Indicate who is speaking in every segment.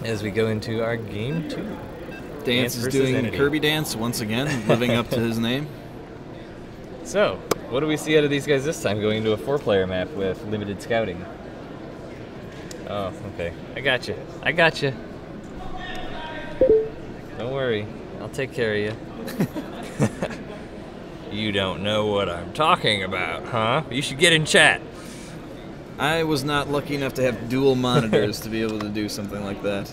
Speaker 1: as we go into our game 2.
Speaker 2: Dance is doing eNtitY. Kirby dance once again, living up to his name.
Speaker 1: So, what do we see out of these guys this time, going into a 4-player map with limited scouting? Oh, okay. I got you. I got you. Don't worry. I'll take care of you. You don't know what I'm talking about, huh? You should get in chat.
Speaker 2: I was not lucky enough to have dual monitors to be able to do something like that.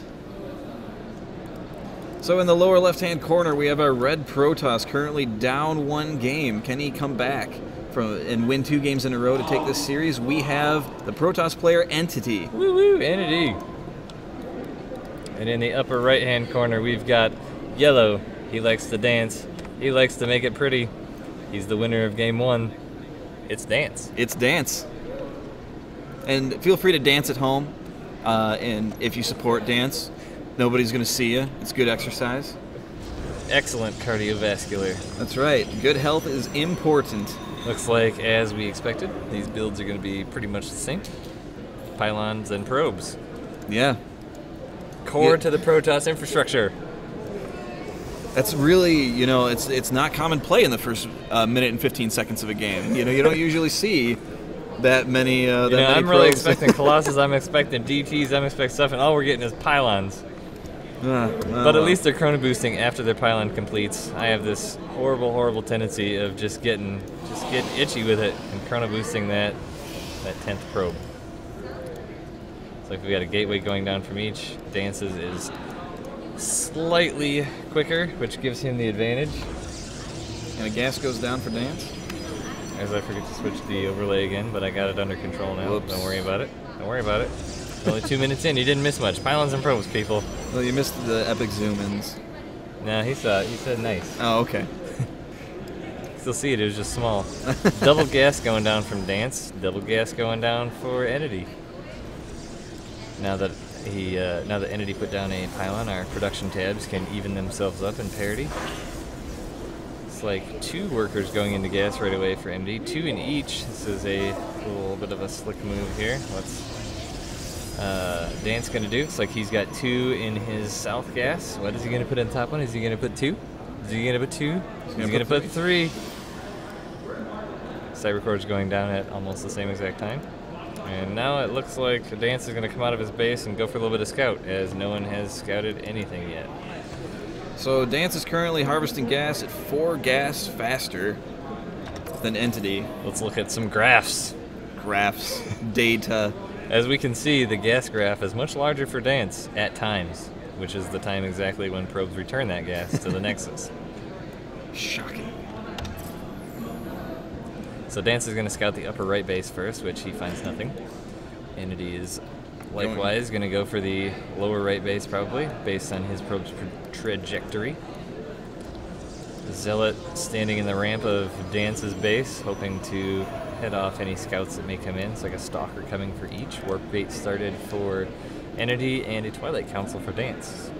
Speaker 2: So in the lower left-hand corner, we have our red Protoss currently down 1 game. Can he come back and win 2 games in a row to take this series? We have the Protoss player eNtitY.
Speaker 1: Woo-woo, eNtitY. And in the upper right-hand corner, we've got Yellow. He likes to dance. He likes to make it pretty. He's the winner of game 1. It's Dance.
Speaker 2: It's Dance. And feel free to dance at home. And if you support dance, nobody's going to see you. It's good exercise.
Speaker 1: Excellent cardiovascular.
Speaker 2: That's right. Good health is important.
Speaker 1: Looks like, as we expected, these builds are going to be pretty much the same. Pylons and probes.
Speaker 2: Yeah.
Speaker 1: Core to the Protoss infrastructure.
Speaker 2: That's really, you know, it's not common play in the first minute and 15 seconds of a game. You know, you don't usually see that many.
Speaker 1: I'm really expecting Colossus. I'm expecting DTs. I'm expecting stuff, and all we're getting is pylons. But at least they're chrono boosting after their pylon completes. I have this horrible, horrible tendency of just getting itchy with it and chrono boosting that 10th probe. It's like we got a gateway going down from each. Dance's is slightly quicker, which gives him the advantage.
Speaker 2: And a gas goes down for Dance.
Speaker 1: As I forget to switch the overlay again, but I got it under control now.
Speaker 2: Whoops.
Speaker 1: Don't worry about it. Don't worry about it. Only 2 minutes in, you didn't miss much. Pylons and probes, people.
Speaker 2: Well, you missed the epic zoom-ins.
Speaker 1: Nah, he saw it. He said nice.
Speaker 2: Oh, okay.
Speaker 1: Still see it. It was just small. Double gas going down from Dance. Double gas going down for eNtitY. Now that eNtitY put down a pylon, our production tabs can even themselves up in parity. It's like 2 workers going into gas right away for eNtitY. 2 in each. This is a little bit of a slick move here. What's Dance gonna do? It's like he's got 2 in his south gas. What is he gonna put in the top one? Is he gonna put 2? Is he gonna put 2? Is he gonna put 3? Cybercore's going down at almost the same exact time. And now it looks like Dance is gonna come out of his base and go for a little bit of scout, as no one has scouted anything yet.
Speaker 2: So Dance is currently harvesting gas at 4 gas faster than eNtitY.
Speaker 1: Let's look at some graphs.
Speaker 2: Graphs. Data.
Speaker 1: As we can see, the gas graph is much larger for Dance at times, which is the time exactly when probes return that gas to the Nexus.
Speaker 2: Shocking.
Speaker 1: So Dance is going to scout the upper right base first, which he finds nothing. eNtitY is likewise going to go for the lower right base probably, based on his probe's trajectory. Zealot standing in the ramp of Dance's base, hoping to head off any scouts that may come in. It's like a stalker coming for each. Warp bait started for eNtitY and a Twilight Council for Dance.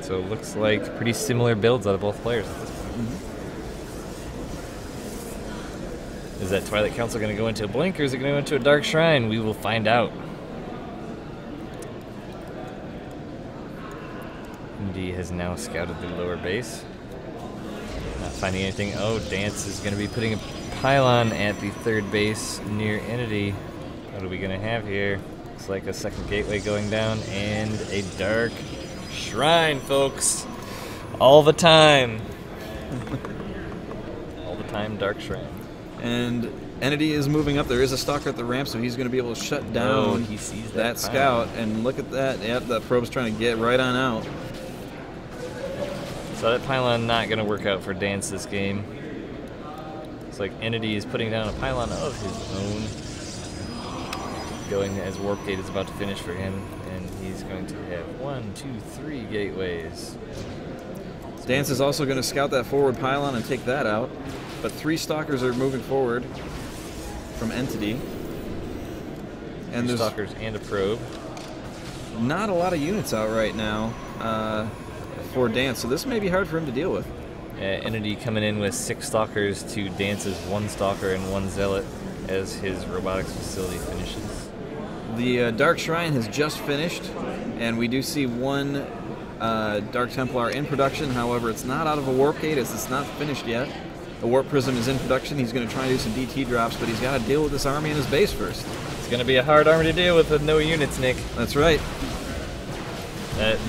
Speaker 1: So it looks like pretty similar builds out of both players at this point. Mm-hmm. Is that Twilight Council going to go into a blink, or is it going to go into a Dark Shrine? We will find out. eNtitY has now scouted the lower base. Not finding anything. Oh, Dance is going to be putting a pylon at the 3rd base near eNtitY. What are we going to have here? Looks like a second gateway going down and a Dark Shrine, folks. All the time. All the time, Dark Shrine.
Speaker 2: And eNtitY is moving up. There is a stalker at the ramp, so he's going to be able to shut down
Speaker 1: he sees
Speaker 2: that scout. And look at that. Yep, that probe's trying to get right on out.
Speaker 1: So that pylon not going to work out for Dance this game. It's like eNtitY is putting down a pylon of his own, going as Warp Gate is about to finish for him, and he's going to have 1, 2, 3 gateways.
Speaker 2: Dance is also going to scout that forward pylon and take that out, but 3 stalkers are moving forward from eNtitY. And there's
Speaker 1: stalkers and a probe.
Speaker 2: Not a lot of units out right now for Dance, so this may be hard for him to deal with.
Speaker 1: eNtitY coming in with 6 stalkers to Dance's 1 stalker and 1 zealot as his robotics facility finishes.
Speaker 2: The Dark Shrine has just finished. And we do see one Dark Templar in production. However, it's not out of a warp gate as it's not finished yet. The Warp Prism is in production. He's going to try and do some DT drops, but he's got to deal with this army in his base first.
Speaker 1: It's going to be a hard army to deal with no units, Nick.
Speaker 2: That's right.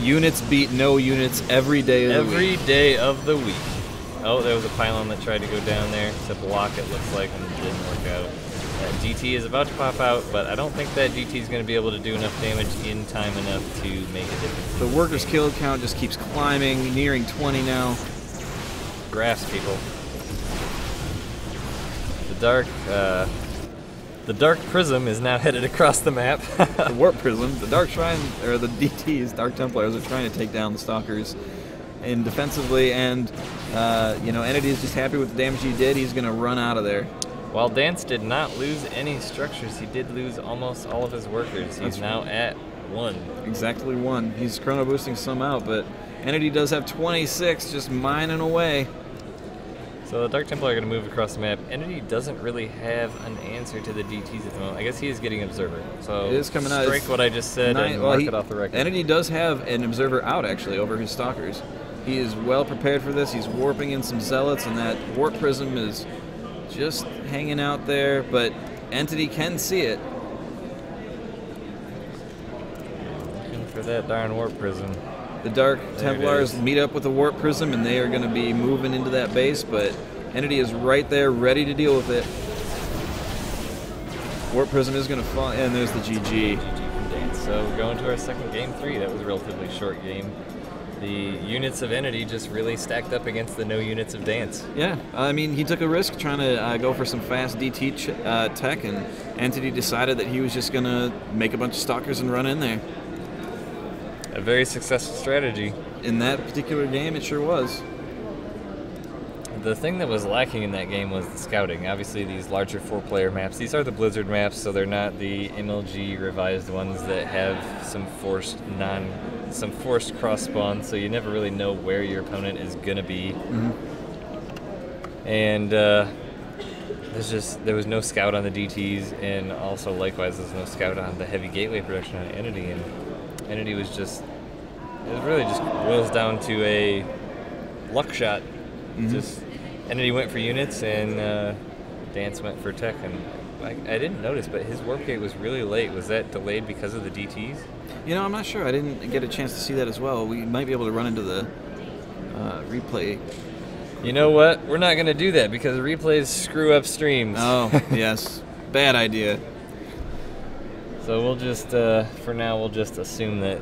Speaker 2: Units beat no units every day of the week.
Speaker 1: Every day of the week. Oh, there was a pylon that tried to go down there to block, it looks like, and it didn't work out. DT is about to pop out, but I don't think that DT is going to be able to do enough damage in time enough to make a difference.
Speaker 2: The workers killed count just keeps climbing, nearing 20 now.
Speaker 1: Grass, people. The Dark Prism is now headed across the map.
Speaker 2: The Warp Prism, the Dark Shrine, or the DTs, Dark Templars, are trying to take down the Stalkers and defensively, and eNtitY is just happy with the damage he did. He's going to run out of there.
Speaker 1: While Dance did not lose any structures, he did lose almost all of his workers. He's now at 1.
Speaker 2: Exactly 1. He's chrono boosting some out, but eNtitY does have 26, just mining away.
Speaker 1: So the Dark Templar are going to move across the map. eNtitY doesn't really have an answer to the DTs at the moment. I guess he is getting Observer. So
Speaker 2: it is coming out.
Speaker 1: Strike what I just said and mark it off the record.
Speaker 2: eNtitY does have an Observer out, actually, over his Stalkers. He is well prepared for this. He's warping in some Zealots, and that Warp Prism is just hanging out there, but eNtitY can see it.
Speaker 1: Looking for that darn Warp Prism.
Speaker 2: The Dark Templars meet up with the Warp Prism, and they are going to be moving into that base, but eNtitY is right there, ready to deal with it. Warp Prism is going to fall, and there's the GG.
Speaker 1: GG from Dance. So we're going to our second game 3. That was a relatively short game. The units of eNtitY just really stacked up against the no units of Dance.
Speaker 2: Yeah, I mean, he took a risk trying to go for some fast DT tech, and eNtitY decided that he was just going to make a bunch of Stalkers and run in there.
Speaker 1: A very successful strategy.
Speaker 2: In that particular game, it sure was.
Speaker 1: The thing that was lacking in that game was the scouting. Obviously, these larger 4-player maps, these are the Blizzard maps, so they're not the MLG revised ones that have some forced cross spawn, so you never really know where your opponent is gonna be. And there was no scout on the DTs, and also likewise there's no scout on the heavy gateway production on eNtitY, and eNtitY was just, it really just boils down to a luck shot. Just eNtitY went for units, and Dance went for tech, and I didn't notice, but his warp gate was really late. Was that delayed because of the DTs?
Speaker 2: You know, I'm not sure. I didn't get a chance to see that as well. We might be able to run into the replay.
Speaker 1: You know what? We're not going to do that because replays screw up streams.
Speaker 2: Oh, yes. Bad idea.
Speaker 1: So we'll just, for now, we'll just assume that